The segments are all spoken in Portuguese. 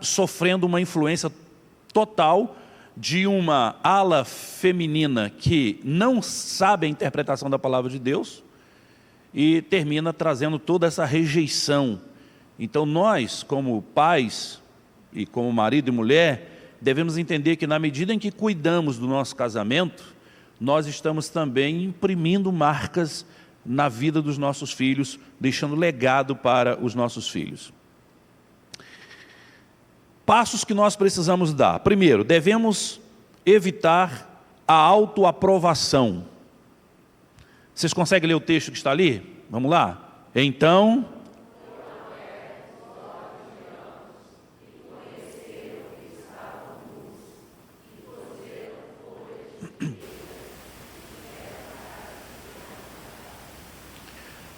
sofrendo uma influência total de uma ala feminina que não sabe a interpretação da palavra de Deus e termina trazendo toda essa rejeição. Então nós, como pais e como marido e mulher, devemos entender que na medida em que cuidamos do nosso casamento, nós estamos também imprimindo marcas na vida dos nossos filhos, deixando legado para os nossos filhos. Passos que nós precisamos dar. Primeiro, devemos evitar a autoaprovação. Vocês conseguem ler o texto que está ali? Vamos lá? Então...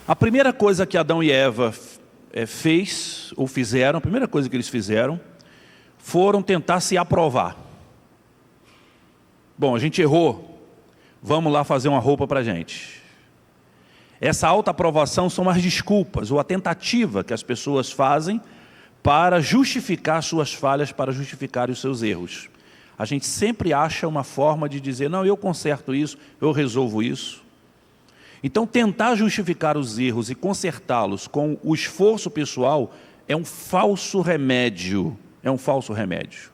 A primeira coisa que Adão e Eva fizeram, a primeira coisa que eles fizeram, foram tentar se aprovar. Bom, a gente errou, vamos lá fazer uma roupa para a gente. Essa autoaprovação são as desculpas, ou a tentativa que as pessoas fazem para justificar suas falhas, para justificar os seus erros. A gente sempre acha uma forma de dizer, não, eu conserto isso, eu resolvo isso. Então, tentar justificar os erros e consertá-los com o esforço pessoal é um falso remédio. É um falso remédio.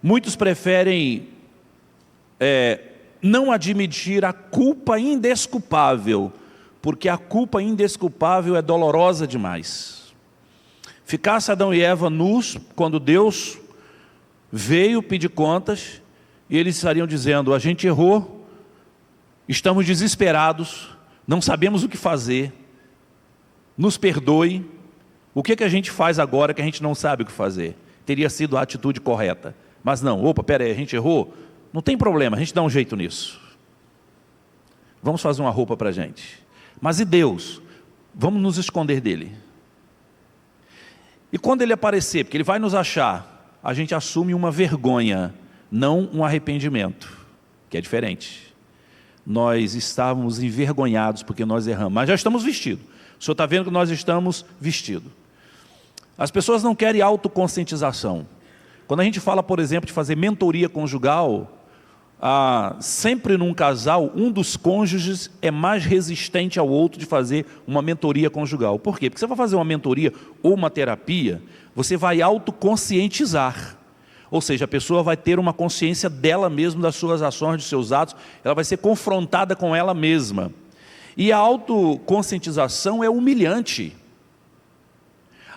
Muitos preferem não admitir a culpa indesculpável, porque a culpa indesculpável é dolorosa demais. Ficasse Adão e Eva nus, quando Deus veio pedir contas, e eles estariam dizendo, a gente errou, estamos desesperados, não sabemos o que fazer, nos perdoe, o que a gente faz agora que a gente não sabe o que fazer? Teria sido a atitude correta, mas não, opa, peraí, a gente errou, não tem problema, a gente dá um jeito nisso, vamos fazer uma roupa para a gente, mas e Deus? Vamos nos esconder dele, e quando ele aparecer, porque ele vai nos achar, a gente assume uma vergonha, não um arrependimento, que é diferente. Nós estávamos envergonhados porque nós erramos, mas já estamos vestidos. O senhor está vendo que nós estamos vestidos. As pessoas não querem autoconscientização. Quando a gente fala, por exemplo, de fazer mentoria conjugal, sempre num casal, um dos cônjuges é mais resistente ao outro de fazer uma mentoria conjugal. Por quê? Porque você vai fazer uma mentoria ou uma terapia, você vai autoconscientizar. Ou seja, a pessoa vai ter uma consciência dela mesma, das suas ações, dos seus atos, ela vai ser confrontada com ela mesma. E a autoconscientização é humilhante.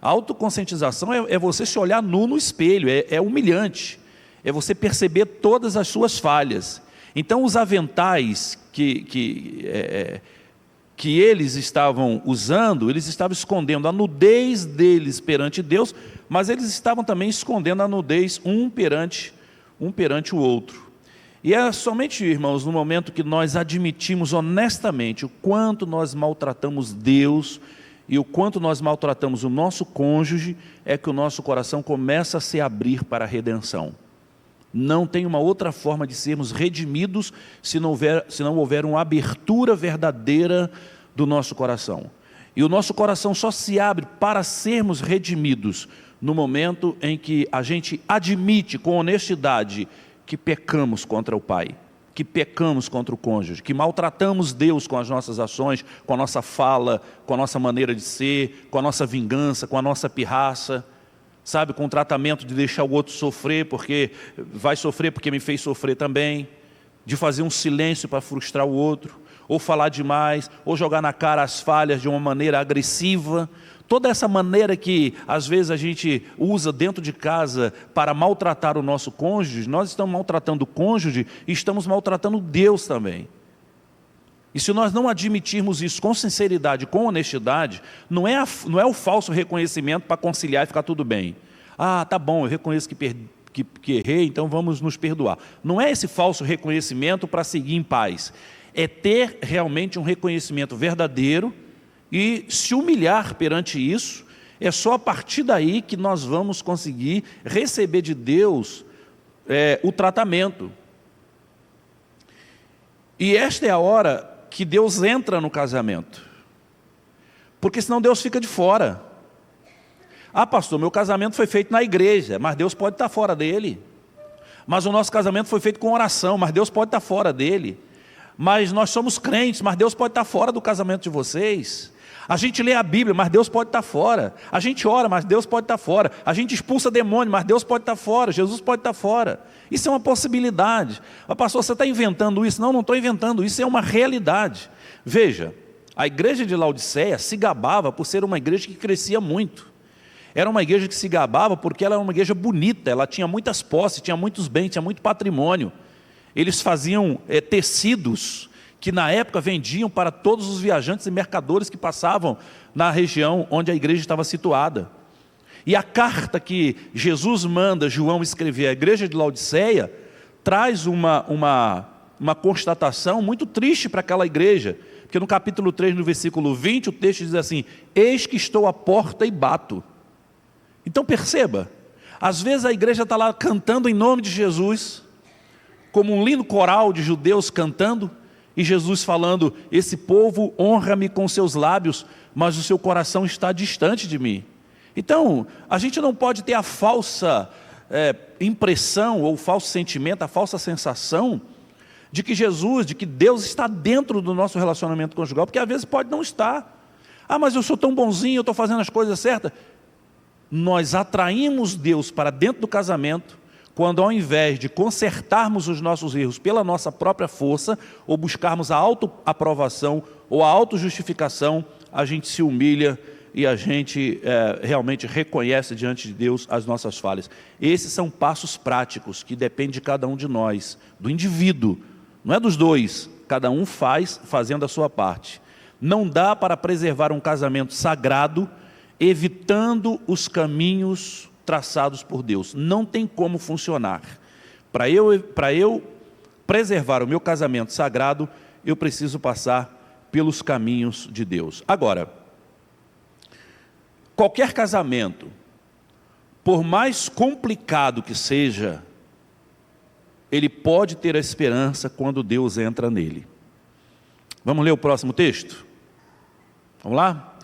A autoconscientização é você se olhar nu no espelho, é humilhante. É você perceber todas as suas falhas. Então os aventais que eles estavam usando, eles estavam escondendo a nudez deles perante Deus, mas eles estavam também escondendo a nudez um perante o outro. E é somente, irmãos, no momento que nós admitimos honestamente o quanto nós maltratamos Deus e o quanto nós maltratamos o nosso cônjuge, é que o nosso coração começa a se abrir para a redenção. Não tem uma outra forma de sermos redimidos se não houver uma abertura verdadeira do nosso coração. E o nosso coração só se abre para sermos redimidos no momento em que a gente admite com honestidade que pecamos contra o Pai, que pecamos contra o cônjuge, que maltratamos Deus com as nossas ações, com a nossa fala, com a nossa maneira de ser, com a nossa vingança, com a nossa pirraça, sabe, com o tratamento de deixar o outro sofrer, porque vai sofrer porque me fez sofrer também, de fazer um silêncio para frustrar o outro, ou falar demais, ou jogar na cara as falhas de uma maneira agressiva. Toda essa maneira que às vezes a gente usa dentro de casa para maltratar o nosso cônjuge, nós estamos maltratando o cônjuge e estamos maltratando Deus também. E se nós não admitirmos isso com sinceridade, com honestidade, não é o falso reconhecimento para conciliar e ficar tudo bem. Ah, tá bom, eu reconheço que errei, então vamos nos perdoar. Não é esse falso reconhecimento para seguir em paz. É ter realmente um reconhecimento verdadeiro e se humilhar perante isso. É só a partir daí que nós vamos conseguir receber de Deus o tratamento. E esta é a hora que Deus entra no casamento, porque senão Deus fica de fora. Ah, pastor, meu casamento foi feito na igreja, mas Deus pode estar fora dele. Mas o nosso casamento foi feito com oração, mas Deus pode estar fora dele. Mas nós somos crentes, mas Deus pode estar fora do casamento de vocês. A gente lê a Bíblia, mas Deus pode estar fora. A gente ora, mas Deus pode estar fora. A gente expulsa demônio, mas Deus pode estar fora. Jesus pode estar fora. Isso é uma possibilidade. Mas pastor, você está inventando isso? Não, não estou inventando, isso é uma realidade. Veja, a igreja de Laodiceia se gabava por ser uma igreja que crescia muito. Era uma igreja que se gabava porque ela era uma igreja bonita, ela tinha muitas posses, tinha muitos bens, tinha muito patrimônio. Eles faziam tecidos que na época vendiam para todos os viajantes e mercadores que passavam na região onde a igreja estava situada. E a carta que Jesus manda João escrever à igreja de Laodiceia traz uma constatação muito triste para aquela igreja, porque no capítulo 3, no versículo 20, o texto diz assim: eis que estou à porta e bato. Então perceba, às vezes a igreja está lá cantando em nome de Jesus, como um lindo coral de judeus cantando, e Jesus falando: esse povo honra-me com seus lábios, mas o seu coração está distante de mim. Então, a gente não pode ter a falsa impressão, ou o falso sentimento, a falsa sensação, de que Jesus, de que Deus está dentro do nosso relacionamento conjugal, porque às vezes pode não estar. Ah, mas eu sou tão bonzinho, eu estou fazendo as coisas certas. Nós atraímos Deus para dentro do casamento, quando ao invés de consertarmos os nossos erros pela nossa própria força, ou buscarmos a autoaprovação ou a autojustificação, a gente se humilha e a gente realmente reconhece diante de Deus as nossas falhas. Esses são passos práticos que dependem de cada um de nós, do indivíduo, não é dos dois, cada um fazendo a sua parte. Não dá para preservar um casamento sagrado evitando os caminhos traçados por Deus. Não tem como funcionar. Para eu preservar o meu casamento sagrado, eu preciso passar pelos caminhos de Deus. Agora, qualquer casamento, por mais complicado que seja, ele pode ter a esperança quando Deus entra nele. Vamos ler o próximo texto? Vamos lá?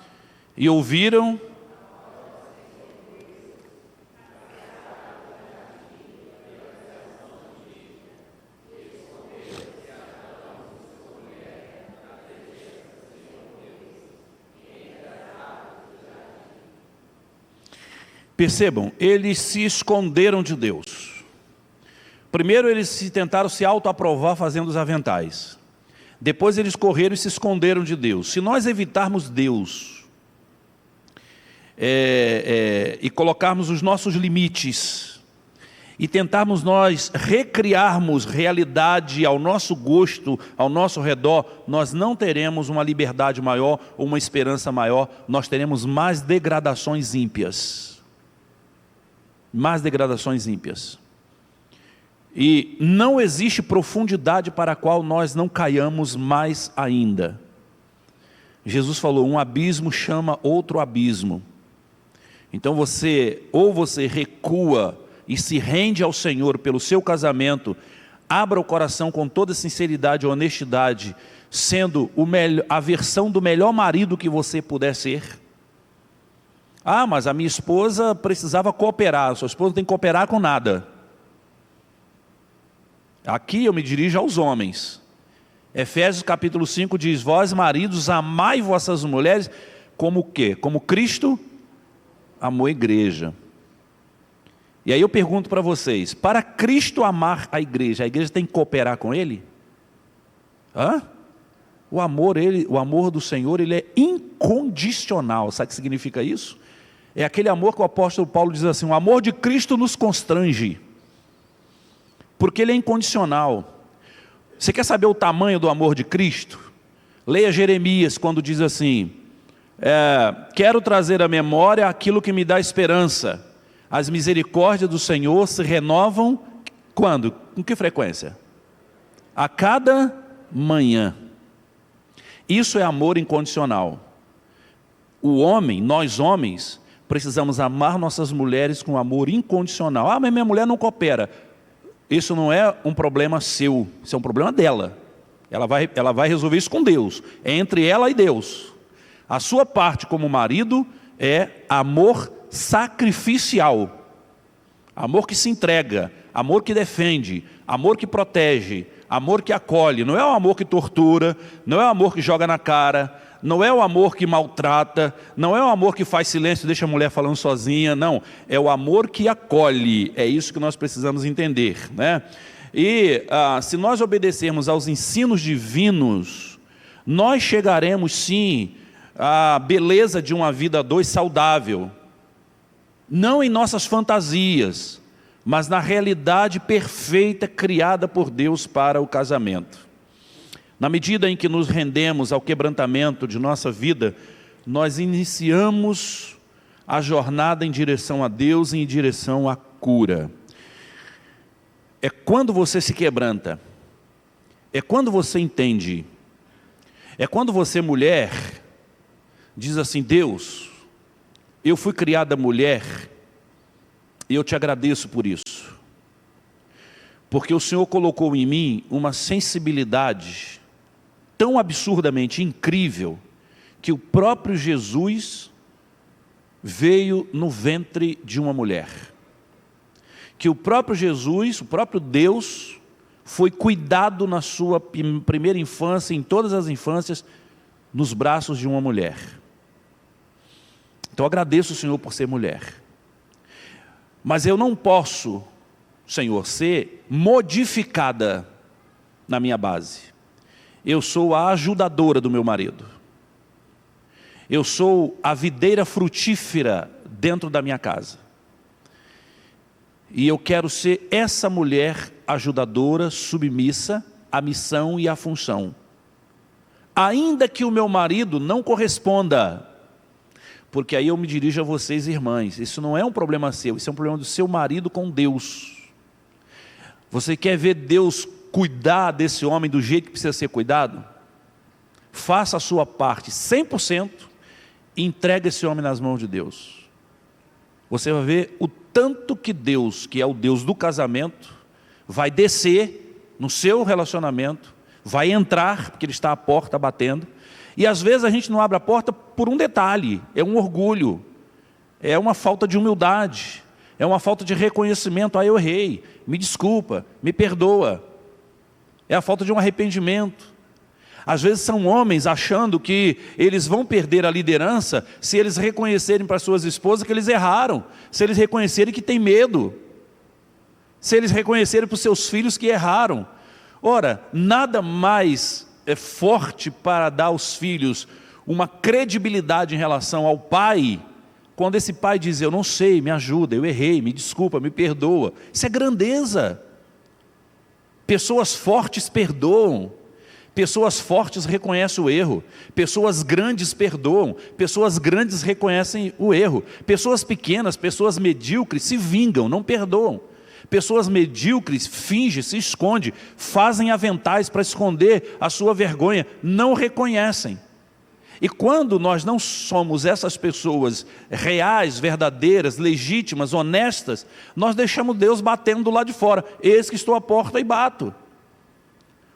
E ouviram percebam, eles se esconderam de Deus. Primeiro eles tentaram se autoaprovar fazendo os aventais. Depois eles correram e se esconderam de Deus. Se nós evitarmos Deus e colocarmos os nossos limites e tentarmos nós recriarmos realidade ao nosso gosto, ao nosso redor, nós não teremos uma liberdade maior ou uma esperança maior, nós teremos mais degradações ímpias. Mais degradações ímpias. E não existe profundidade para a qual nós não caiamos mais ainda. Jesus falou: um abismo chama outro abismo. Então você recua e se rende ao Senhor pelo seu casamento, abra o coração com toda sinceridade e honestidade, sendo a versão do melhor marido que você puder ser. Ah, mas a minha esposa precisava cooperar. A sua esposa não tem que cooperar com nada. Aqui eu me dirijo aos homens. Efésios capítulo 5 diz: vós maridos, amai vossas mulheres como o quê? Como Cristo amou a igreja. E aí eu pergunto para vocês: para Cristo amar a igreja tem que cooperar com Ele? O amor do Senhor, ele é incondicional. Sabe o que significa isso? É aquele amor que o apóstolo Paulo diz assim: o amor de Cristo nos constrange, porque ele é incondicional. Você quer saber o tamanho do amor de Cristo? Leia Jeremias, quando diz assim: quero trazer à memória aquilo que me dá esperança. As misericórdias do Senhor se renovam, quando? Com que frequência? A cada manhã. Isso é amor incondicional. Nós homens, precisamos amar nossas mulheres com amor incondicional. Ah, mas minha mulher não coopera. Isso não é um problema seu, isso é um problema dela. Ela vai resolver isso com Deus, é entre ela e Deus. A sua parte como marido é amor sacrificial, amor que se entrega, amor que defende, amor que protege, amor que acolhe. Não é o amor que tortura, não é o amor que joga na cara, não é o amor que maltrata, não é o amor que faz silêncio e deixa a mulher falando sozinha, não. É o amor que acolhe, é isso que nós precisamos entender, né? E se nós obedecermos aos ensinos divinos, nós chegaremos sim à beleza de uma vida a dois saudável, não em nossas fantasias, mas na realidade perfeita criada por Deus para o casamento. Na medida em que nos rendemos ao quebrantamento de nossa vida, nós iniciamos a jornada em direção a Deus e em direção à cura. É quando você se quebranta, é quando você entende, é quando você, mulher, diz assim: Deus, eu fui criada mulher e eu te agradeço por isso, porque o Senhor colocou em mim uma sensibilidade tão absurdamente incrível, que o próprio Jesus veio no ventre de uma mulher, que o próprio Jesus, o próprio Deus, foi cuidado na sua primeira infância, em todas as infâncias, nos braços de uma mulher. Então agradeço o Senhor por ser mulher, mas eu não posso, Senhor, ser modificada na minha base. Eu sou a ajudadora do meu marido. Eu sou a videira frutífera dentro da minha casa. E eu quero ser essa mulher ajudadora, submissa à missão e à função. Ainda que o meu marido não corresponda, porque aí eu me dirijo a vocês, irmãs, isso não é um problema seu, isso é um problema do seu marido com Deus. Você quer ver Deus cuidar desse homem do jeito que precisa ser cuidado? Faça a sua parte 100% e entregue esse homem nas mãos de Deus. Você vai ver o tanto que Deus, que é o Deus do casamento, vai descer no seu relacionamento, vai entrar, porque Ele está à porta batendo, e às vezes a gente não abre a porta por um detalhe, é um orgulho, é uma falta de humildade, é uma falta de reconhecimento: eu errei, me desculpa, me perdoa. É a falta de um arrependimento. Às vezes são homens achando que eles vão perder a liderança se eles reconhecerem para suas esposas que eles erraram, se eles reconhecerem que têm medo, se eles reconhecerem para os seus filhos que erraram. Ora, nada mais é forte para dar aos filhos uma credibilidade em relação ao pai, quando esse pai diz: eu não sei, me ajuda, eu errei, me desculpa, me perdoa. Isso é grandeza. Pessoas fortes perdoam, pessoas fortes reconhecem o erro, pessoas grandes perdoam, pessoas grandes reconhecem o erro, pessoas pequenas, pessoas medíocres se vingam, não perdoam. Pessoas medíocres fingem, se escondem, fazem aventais para esconder a sua vergonha, não reconhecem. E quando nós não somos essas pessoas reais, verdadeiras, legítimas, honestas, nós deixamos Deus batendo do lado de fora: eis que estou à porta e bato.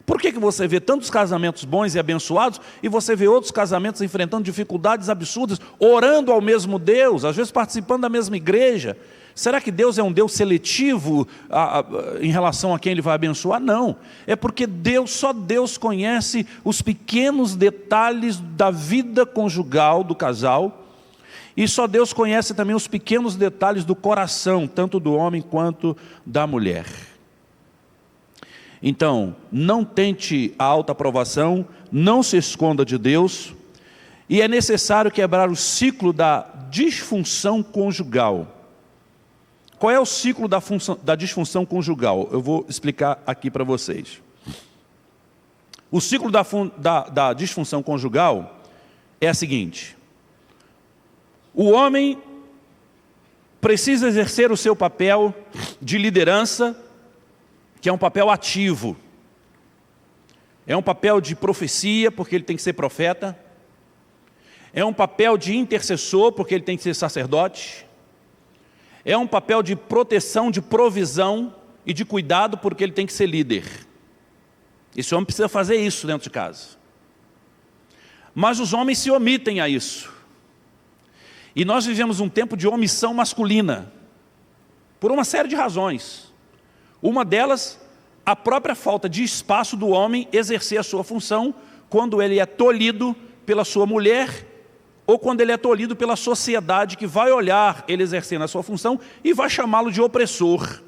Por que você vê tantos casamentos bons e abençoados, e você vê outros casamentos enfrentando dificuldades absurdas, orando ao mesmo Deus, às vezes participando da mesma igreja? Será que Deus é um Deus seletivo em relação a quem Ele vai abençoar? Não, é porque só Deus conhece os pequenos detalhes da vida conjugal do casal, e só Deus conhece também os pequenos detalhes do coração, tanto do homem quanto da mulher. Então, não tente a autoaprovação, não se esconda de Deus, e é necessário quebrar o ciclo da disfunção conjugal. Qual é o ciclo da disfunção conjugal? Eu vou explicar aqui para vocês. O ciclo da disfunção conjugal é o seguinte: o homem precisa exercer o seu papel de liderança, que é um papel ativo. É um papel de profecia, porque ele tem que ser profeta. É um papel de intercessor, porque ele tem que ser sacerdote. É um papel de proteção, de provisão e de cuidado, porque ele tem que ser líder. Esse homem precisa fazer isso dentro de casa. Mas os homens se omitem a isso. E nós vivemos um tempo de omissão masculina, por uma série de razões. Uma delas, a própria falta de espaço do homem exercer a sua função quando ele é tolhido pela sua mulher ou quando ele é tolhido pela sociedade que vai olhar ele exercendo a sua função e vai chamá-lo de opressor,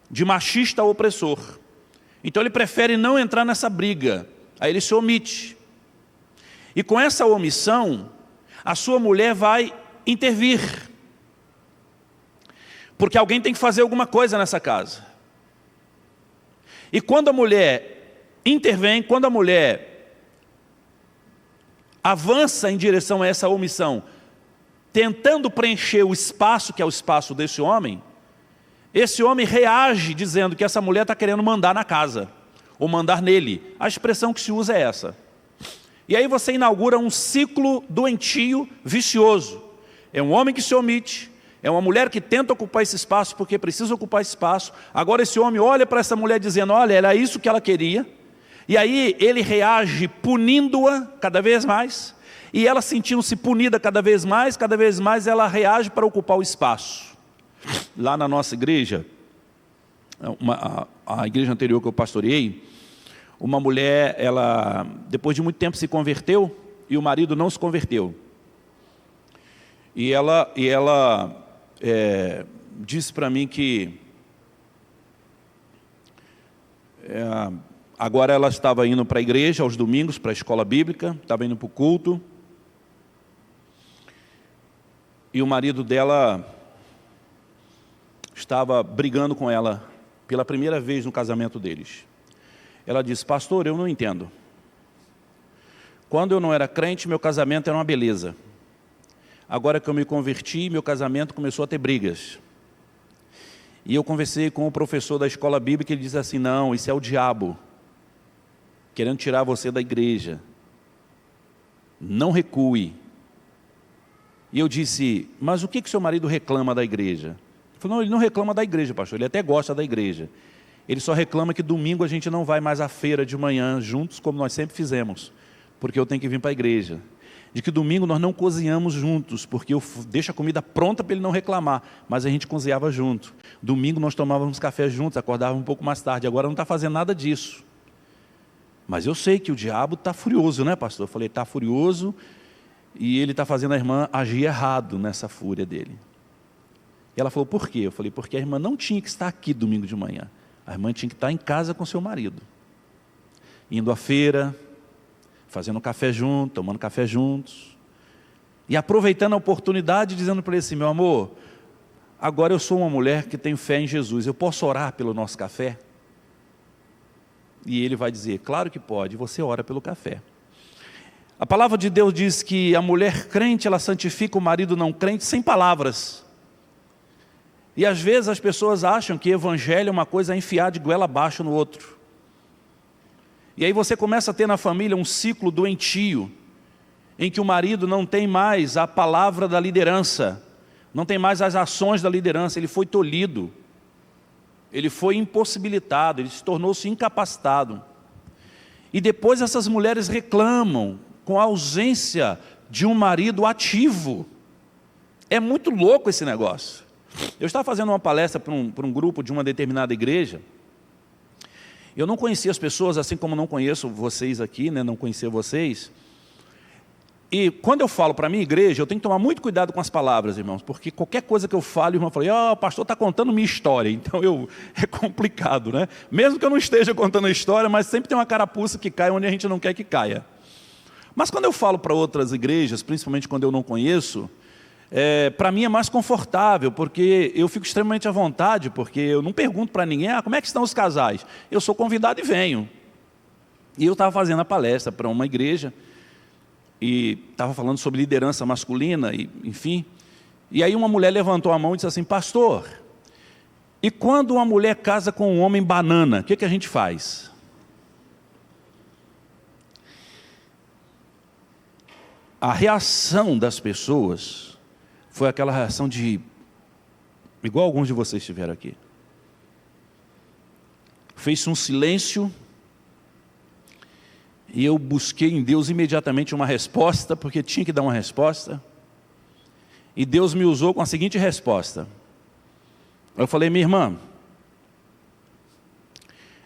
de machista opressor. Então ele prefere não entrar nessa briga, aí ele se omite. E com essa omissão, a sua mulher vai intervir. Porque alguém tem que fazer alguma coisa nessa casa. E quando a mulher intervém, quando a mulher avança em direção a essa omissão, tentando preencher o espaço que é o espaço desse homem, esse homem reage dizendo que essa mulher está querendo mandar na casa, ou mandar nele. A expressão que se usa é essa. E aí você inaugura um ciclo doentio, vicioso. É um homem que se omite, é uma mulher que tenta ocupar esse espaço porque precisa ocupar esse espaço. Agora esse homem olha para essa mulher dizendo, olha, era isso que ela queria. E aí ele reage punindo-a cada vez mais. E ela sentindo-se punida cada vez mais ela reage para ocupar o espaço. Lá na nossa igreja, a igreja anterior que eu pastoreei, uma mulher, ela depois de muito tempo se converteu e o marido não se converteu. E ela disse para mim que agora ela estava indo para a igreja aos domingos, para a escola bíblica, estava indo para o culto. E o marido dela estava brigando com ela pela primeira vez no casamento deles. Ela disse, pastor, eu não entendo. Quando eu não era crente, meu casamento era uma beleza. Agora que eu me converti, meu casamento começou a ter brigas. E eu conversei com o professor da escola bíblica e ele disse assim, não, isso é o diabo, querendo tirar você da igreja. Não recue. E eu disse, mas o que seu marido reclama da igreja? Ele falou, não, ele não reclama da igreja, pastor, ele até gosta da igreja. Ele só reclama que domingo a gente não vai mais à feira de manhã juntos, como nós sempre fizemos, porque eu tenho que vir para a igreja. De que domingo nós não cozinhamos juntos, porque eu deixo a comida pronta para ele não reclamar, mas a gente cozinhava junto. Domingo nós tomávamos café juntos, acordávamos um pouco mais tarde, agora não está fazendo nada disso. Mas eu sei que o diabo está furioso, né, pastor? Eu falei, está furioso e ele está fazendo a irmã agir errado nessa fúria dele. E ela falou, por quê? Eu falei, porque a irmã não tinha que estar aqui domingo de manhã. A irmã tinha que estar em casa com seu marido, indo à feira, fazendo café junto, tomando café juntos, e aproveitando a oportunidade, dizendo para ele assim, meu amor, agora eu sou uma mulher que tem fé em Jesus, eu posso orar pelo nosso café? E ele vai dizer, claro que pode, você ora pelo café. A palavra de Deus diz que a mulher crente, ela santifica o marido não crente sem palavras. E às vezes as pessoas acham que evangelho é uma coisa a enfiar de goela abaixo no outro. E aí você começa a ter na família um ciclo doentio, em que o marido não tem mais a palavra da liderança, não tem mais as ações da liderança, ele foi tolhido, ele foi impossibilitado, ele se tornou-se incapacitado. E depois essas mulheres reclamam com a ausência de um marido ativo. É muito louco esse negócio. Eu estava fazendo uma palestra para um grupo de uma determinada igreja. Eu não conhecia as pessoas, assim como não conheço vocês aqui, né? Não conhecia vocês. E quando eu falo para a minha igreja, eu tenho que tomar muito cuidado com as palavras, irmãos, porque qualquer coisa que eu falo, o irmão fala, o pastor está contando minha história, então é complicado, né? Mesmo que eu não esteja contando a história, mas sempre tem uma carapuça que cai onde a gente não quer que caia. Mas quando eu falo para outras igrejas, principalmente quando eu não conheço, para mim é mais confortável, porque eu fico extremamente à vontade, porque eu não pergunto para ninguém, como é que estão os casais? Eu sou convidado e venho. E eu estava fazendo a palestra para uma igreja, e estava falando sobre liderança masculina, e, enfim. E aí uma mulher levantou a mão e disse assim, pastor, e quando uma mulher casa com um homem banana, o que a gente faz? A reação das pessoas foi aquela reação de, igual alguns de vocês tiveram aqui. Fez-se um silêncio, e eu busquei em Deus imediatamente uma resposta, porque tinha que dar uma resposta. E Deus me usou com a seguinte resposta. Eu falei: minha irmã,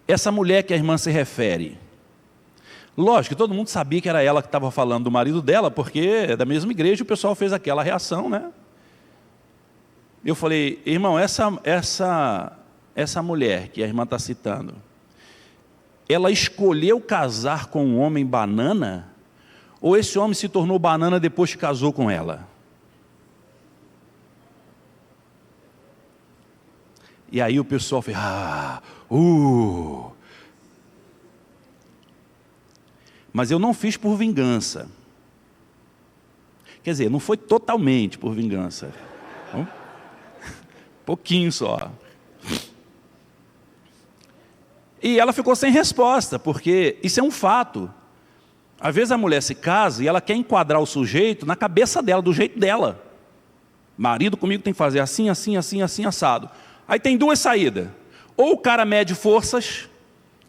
essa mulher que a irmã se refere, lógico que todo mundo sabia que era ela que estava falando do marido dela, porque é da mesma igreja, o pessoal fez aquela reação, né? Eu falei: irmão, essa mulher que a irmã está citando, ela escolheu casar com um homem banana, ou esse homem se tornou banana depois que casou com ela? E aí o pessoal fez: Mas eu não fiz por vingança. Quer dizer, não foi totalmente por vingança. Pouquinho só. E ela ficou sem resposta, porque isso é um fato. Às vezes a mulher se casa e ela quer enquadrar o sujeito na cabeça dela, do jeito dela. Marido comigo tem que fazer assim, assim, assim, assim, assado. Aí tem duas saídas. Ou o cara mede forças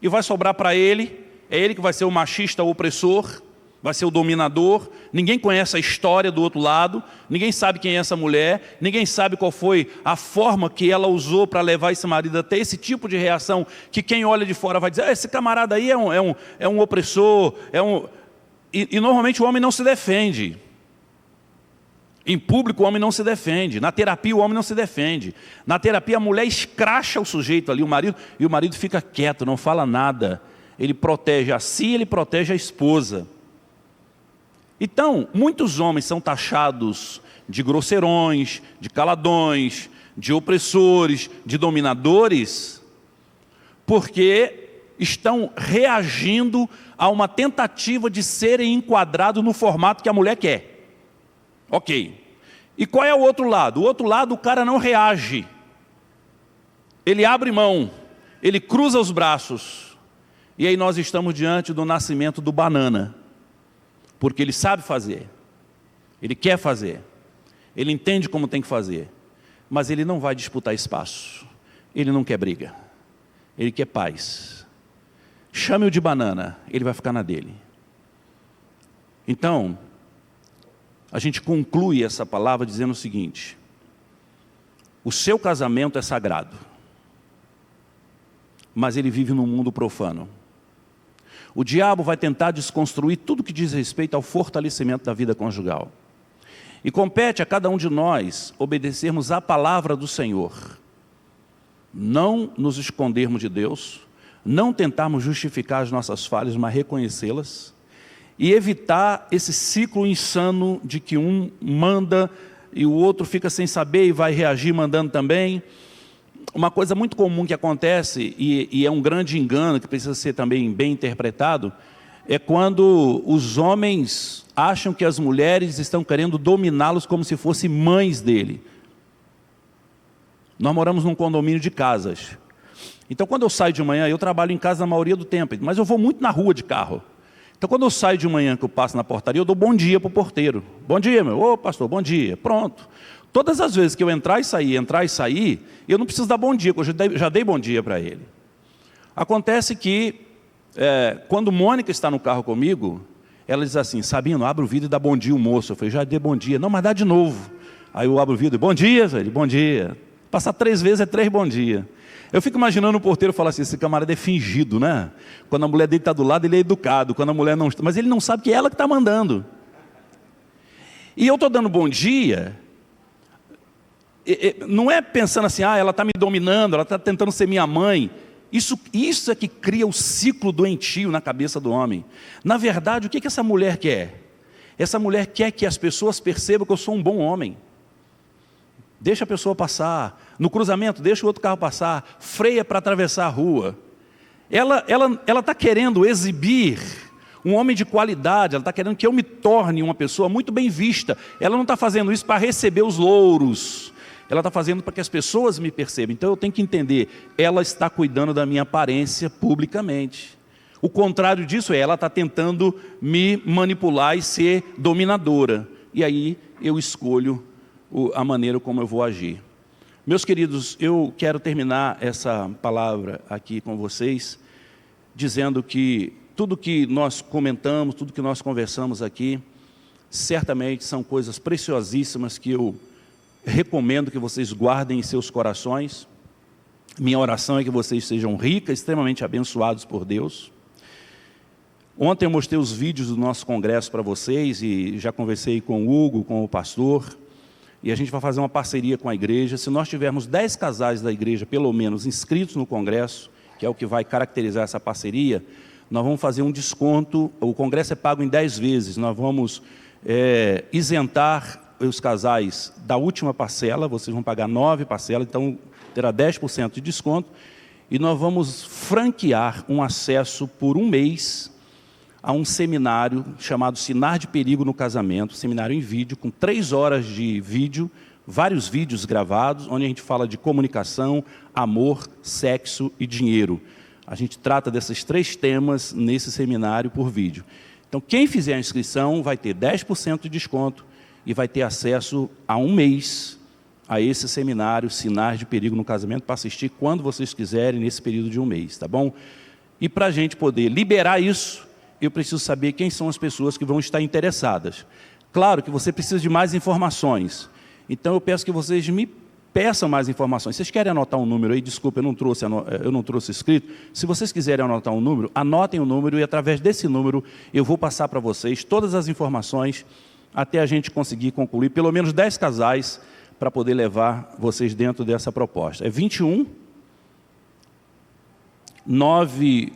e vai sobrar para ele, é ele que vai ser o machista, o opressor, vai ser o dominador. Ninguém conhece a história do outro lado, ninguém sabe quem é essa mulher, ninguém sabe qual foi a forma que ela usou para levar esse marido a ter esse tipo de reação, que quem olha de fora vai dizer: esse camarada aí é um opressor, E normalmente o homem não se defende. Em público o homem não se defende, na terapia o homem não se defende. Na terapia a mulher escracha o sujeito ali, o marido, e o marido fica quieto, não fala nada. Ele protege a si, ele protege a esposa. Então, muitos homens são taxados de grosseirões, de caladões, de opressores, de dominadores, porque estão reagindo a uma tentativa de serem enquadrados no formato que a mulher quer. Ok. E qual é o outro lado? O outro lado, o cara não reage. Ele abre mão, ele cruza os braços. E aí nós estamos diante do nascimento do banana. Porque ele sabe fazer, ele quer fazer, ele entende como tem que fazer, mas ele não vai disputar espaço, ele não quer briga, ele quer paz. Chame-o de banana, ele vai ficar na dele. Então, a gente conclui essa palavra dizendo o seguinte: o seu casamento é sagrado, mas ele vive num mundo profano. O diabo vai tentar desconstruir tudo que diz respeito ao fortalecimento da vida conjugal. E compete a cada um de nós obedecermos à palavra do Senhor. Não nos escondermos de Deus, não tentarmos justificar as nossas falhas, mas reconhecê-las. E evitar esse ciclo insano de que um manda e o outro fica sem saber e vai reagir mandando também. Uma coisa muito comum que acontece, e é um grande engano que precisa ser também bem interpretado, é quando os homens acham que as mulheres estão querendo dominá-los como se fossem mães dele. Nós moramos num condomínio de casas. Então quando eu saio de manhã, eu trabalho em casa na maioria do tempo, mas eu vou muito na rua de carro. Então quando eu saio de manhã, que eu passo na portaria, eu dou bom dia para o porteiro. Bom dia, meu. Ô pastor, bom dia. Pronto. Todas as vezes que eu entrar e sair, eu não preciso dar bom dia, porque eu já dei bom dia para ele. Acontece que, quando Mônica está no carro comigo, ela diz assim: Sabino, abre o vidro e dá bom dia o moço. Eu falei: já dei bom dia. Não, mas dá de novo. Aí eu abro o vidro e: bom dia, velho, bom dia. Passar 3 vezes é 3 bom dia. Eu fico imaginando o porteiro falar assim: esse camarada é fingido, né? Quando a mulher dele está do lado, ele é educado. Quando a mulher não está, mas ele não sabe que é ela que está mandando. E eu estou dando bom dia, não é pensando assim: ela está me dominando, ela está tentando ser minha mãe. Isso é que cria o ciclo doentio na cabeça do homem. Na verdade, o que essa mulher quer? Essa mulher quer que as pessoas percebam que eu sou um bom homem. Deixa a pessoa passar. No cruzamento, deixa o outro carro passar. Freia para atravessar a rua. Ela está querendo exibir um homem de qualidade. Ela está querendo que eu me torne uma pessoa muito bem vista. Ela não está fazendo isso para receber os louros. Ela está fazendo para que as pessoas me percebam. Então eu tenho que entender, ela está cuidando da minha aparência publicamente. O contrário disso ela está tentando me manipular e ser dominadora. E aí eu escolho a maneira como eu vou agir. Meus queridos, eu quero terminar essa palavra aqui com vocês, dizendo que tudo que nós comentamos, tudo que nós conversamos aqui, certamente são coisas preciosíssimas que eu recomendo que vocês guardem em seus corações. Minha oração é que vocês sejam ricas, extremamente abençoados por Deus. Ontem eu mostrei os vídeos do nosso congresso para vocês e já conversei com o Hugo, com o pastor, e a gente vai fazer uma parceria com a igreja. Se nós tivermos 10 casais da igreja, pelo menos, inscritos no congresso, que é o que vai caracterizar essa parceria, nós vamos fazer um desconto. O congresso é pago em 10 vezes, nós vamos isentar os casais da última parcela, vocês vão pagar 9 parcelas, então terá 10% de desconto, e nós vamos franquear um acesso por um mês a um seminário chamado Sinais de Perigo no Casamento, seminário em vídeo, com 3 horas de vídeo, vários vídeos gravados, onde a gente fala de comunicação, amor, sexo e dinheiro. A gente trata desses 3 temas nesse seminário por vídeo. Então, quem fizer a inscrição vai ter 10% de desconto e vai ter acesso a um mês a esse seminário, Sinais de Perigo no Casamento, para assistir quando vocês quiserem, nesse período de um mês, tá bom? E para a gente poder liberar isso, eu preciso saber quem são as pessoas que vão estar interessadas. Claro que você precisa de mais informações, então eu peço que vocês me peçam mais informações. Vocês querem anotar um número aí? Desculpa, eu não trouxe escrito. Se vocês quiserem anotar um número, anotem o número e através desse número eu vou passar para vocês todas as informações até a gente conseguir concluir pelo menos 10 casais para poder levar vocês dentro dessa proposta. É 21 9...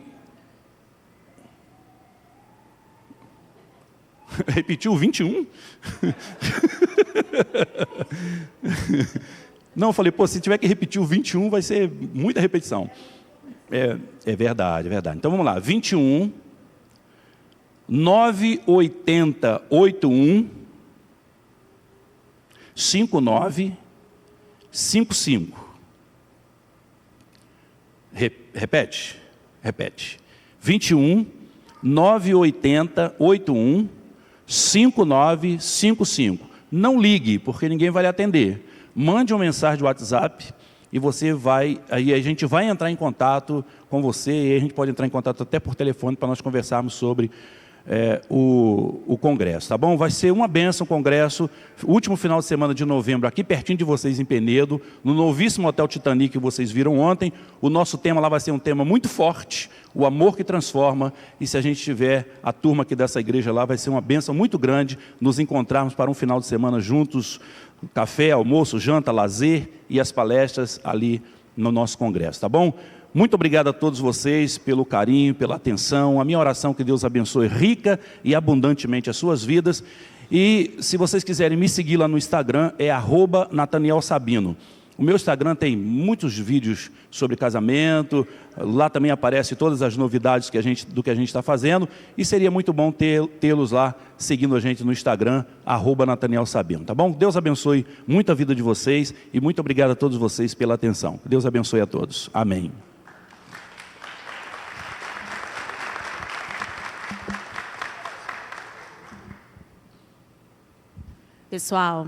Repetiu 21? Não, eu falei, pô, se tiver que repetir o 21, vai ser muita repetição. É verdade, é verdade. Então vamos lá, 21 980 81 5955. Repete. 21 980 81 5955. Não ligue, porque ninguém vai lhe atender. Mande uma mensagem de WhatsApp e aí a gente vai entrar em contato com você, e a gente pode entrar em contato até por telefone para nós conversarmos sobre o congresso, tá bom? Vai ser uma bênção o congresso, último final de semana de novembro, aqui pertinho de vocês em Penedo, no novíssimo Hotel Titanic que vocês viram ontem. O nosso tema lá vai ser um tema muito forte, o amor que transforma, e se a gente tiver a turma aqui dessa igreja lá, vai ser uma bênção muito grande nos encontrarmos para um final de semana juntos, café, almoço, janta, lazer e as palestras ali no nosso congresso, tá bom? Muito obrigado a todos vocês pelo carinho, pela atenção. A minha oração é que Deus abençoe rica e abundantemente as suas vidas. E se vocês quiserem me seguir lá no Instagram, é @NathanielSabino. O meu Instagram tem muitos vídeos sobre casamento, lá também aparecem todas as novidades do que a gente está fazendo, e seria muito bom tê-los lá seguindo a gente no Instagram, @NathanielSabino, tá bom? Deus abençoe muito a vida de vocês e muito obrigado a todos vocês pela atenção. Deus abençoe a todos. Amém. Pessoal,